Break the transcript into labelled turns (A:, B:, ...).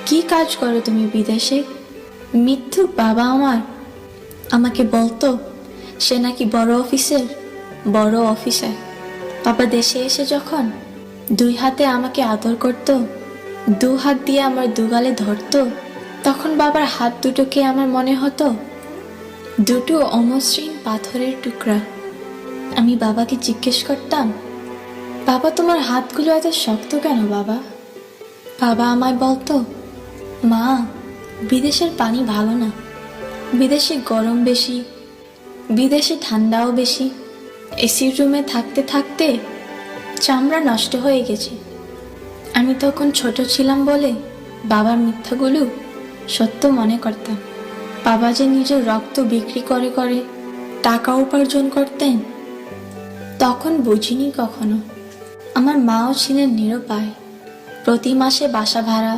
A: কি কাজ করো তুমি বিদেশে? মিথ্যুক বাবা আমাকে বলতো সে নাকি বড় অফিসার। বাবা দেশে এসে যখন 2 হাতে আমাকে আদর করত, 2 হাত দিয়ে আমার দুগালে ধরতো, তখন বাবার হাত দুটোকে আমার মনে হতো দুটো অমসৃণ পাথরের টুকরা। আমি বাবাকে জিজ্ঞেস করতাম, বাবা তোমার হাতগুলো এত শক্ত কেন বাবা? বাবা আমায় বলতো, মা, বিদেশের পানি ভালো না, বিদেশে গরম বেশি, বিদেশে ঠান্ডাও বেশি, এসির রুমে থাকতে থাকতে চামড়া নষ্ট হয়ে গেছে। আমি তখন ছোট ছিলাম বলে বাবার মিথ্যাগুলো সত্য মনে করতাম। বাবা যে নিজের রক্ত বিক্রি করে করে টাকা উপার্জন করতেন তখন বুঝিনি কখনো। আমার মাও ছিলেন নিরুপায়। প্রতি মাসে বাসা ভাড়া,